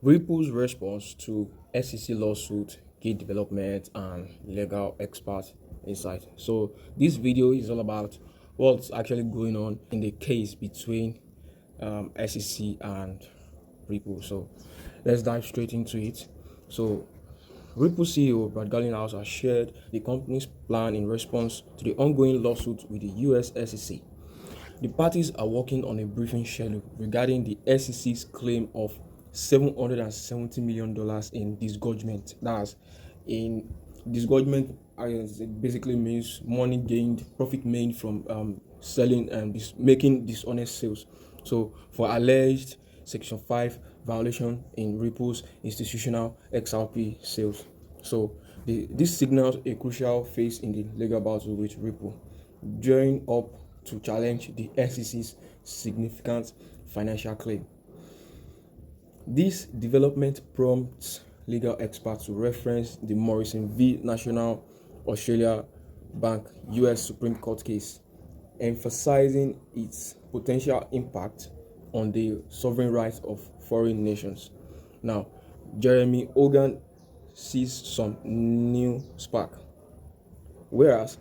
Ripple's response to SEC lawsuit, key development, and legal expert insight. So this video is all about what's actually going on in the case between SEC and Ripple. So let's dive straight into it. So Ripple CEO Brad Garlinghouse has shared the company's plan in response to the ongoing lawsuit with the US SEC. The parties are working on a briefing schedule regarding the SEC's claim of $770 million in disgorgement. That's in disgorgement basically means money gained, profit made from selling and making dishonest sales. So for alleged Section 5 violation in Ripple's institutional XRP sales. So this signals a crucial phase in the legal battle with Ripple, gearing up to challenge the SEC's significant financial claim. This development prompts legal experts to reference the Morrison v. National Australia Bank US Supreme Court case, emphasizing its potential impact on the sovereign rights of foreign nations. Now, Jeremy Hogan sees some new spark, whereas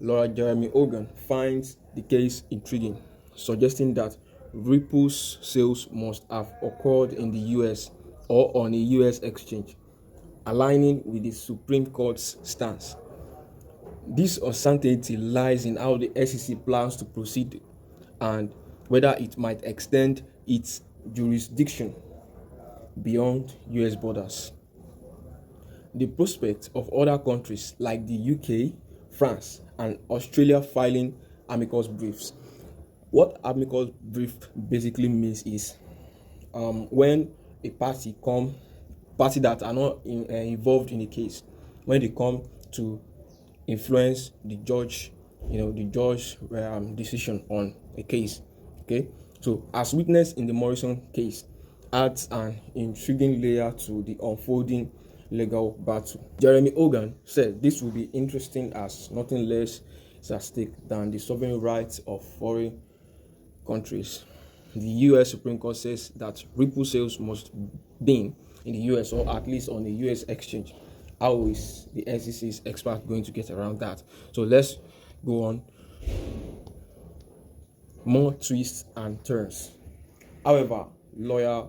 Laura Jeremy Hogan finds the case intriguing, suggesting that Ripple's sales must have occurred in the US or on a US exchange, aligning with the Supreme Court's stance. This uncertainty lies in how the SEC plans to proceed and whether it might extend its jurisdiction beyond US borders. The prospect of other countries like the UK, France, and Australia filing amicus briefs. What amicus brief basically means is when a party that are not involved in a case, when they come to influence the judge, decision on a case. Okay, so as witnessed in the Morrison case, adds an intriguing layer to the unfolding legal battle. Jeremy Hogan said this will be interesting as nothing less is at stake than the sovereign rights of foreign countries. The US Supreme Court says that Ripple sales must be in the US or at least on the US exchange. How is the SEC's expert going to get around that? So let's go on. More twists and turns. However, lawyer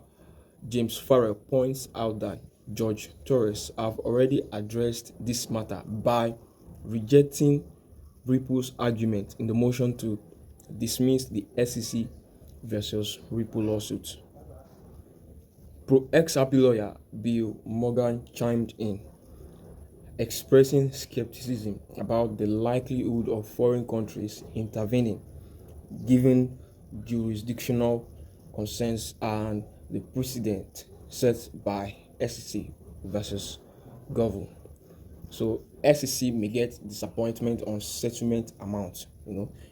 James Farrell points out that Judge Torres have already addressed this matter by rejecting Ripple's argument in the motion to dismiss the SEC versus Ripple lawsuit. Pro-XRP lawyer Bill Morgan chimed in, expressing skepticism about the likelihood of foreign countries intervening given jurisdictional concerns and the precedent set by SEC versus Governor. So SEC may get disappointment on settlement amount.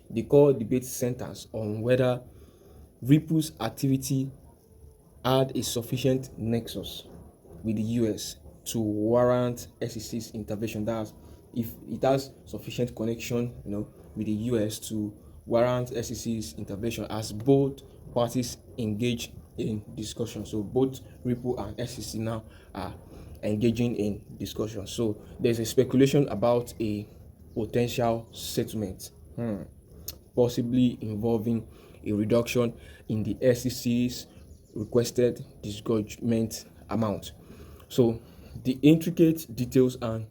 The core debate centers on whether Ripple's activity had a sufficient nexus with the US to warrant SEC's intervention. That's if it has sufficient connection, with the US to warrant SEC's intervention, as both parties engage in discussion. So both Ripple and SEC now are engaging in discussion. So there's a speculation about a potential settlement, possibly involving a reduction in the SEC's requested disgorgement amount. So the intricate details and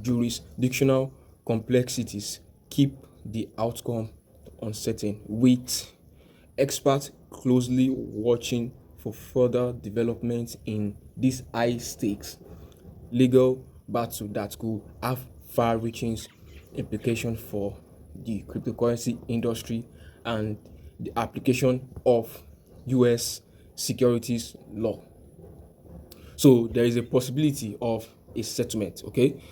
jurisdictional complexities keep the outcome uncertain, with experts closely watching for further developments in this high stakes legal battle that could have far-reaching implications for the cryptocurrency industry and the application of US securities law. So there is a possibility of a settlement, okay?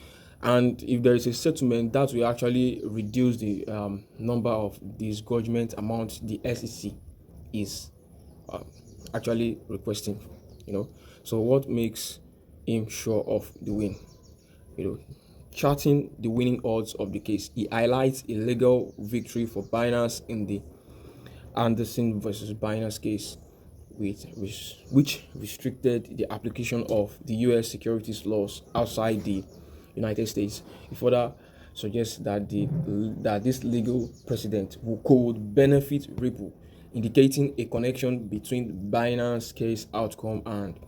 And if there is a settlement, that will actually reduce the number of disgorgement amount the SEC is actually requesting, So what makes him sure of the win? Charting the winning odds of the case, he highlights a legal victory for Binance in the Anderson versus Binance case, which restricted the application of the US securities laws outside the United States. It further suggests that this legal precedent could benefit Ripple, indicating a connection between Binance case outcome and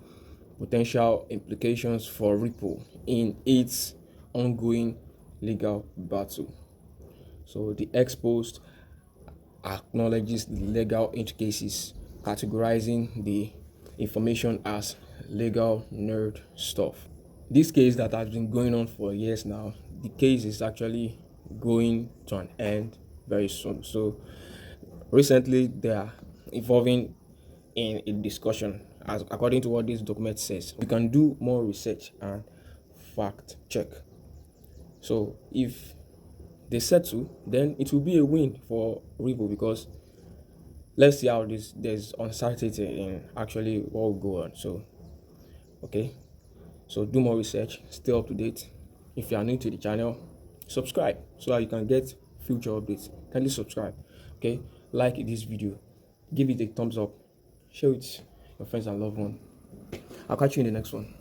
potential implications for Ripple in its ongoing legal battle. So the X post acknowledges the legal intricacies, categorizing the information as legal nerd stuff. This case that has been going on for years now, the case is actually going to an end very soon. So recently they are involving in a discussion, as according to what this document says. We can do more research and fact check. So if they settle, then it will be a win for Ripple, because let's see how there's uncertainty in actually what will go on. So okay, so do more research, stay up to date. If you are new to the channel, subscribe so that you can get future updates. Kindly subscribe. Okay, like this video, give it a thumbs up, share it with your friends and loved ones. I'll catch you in the next one.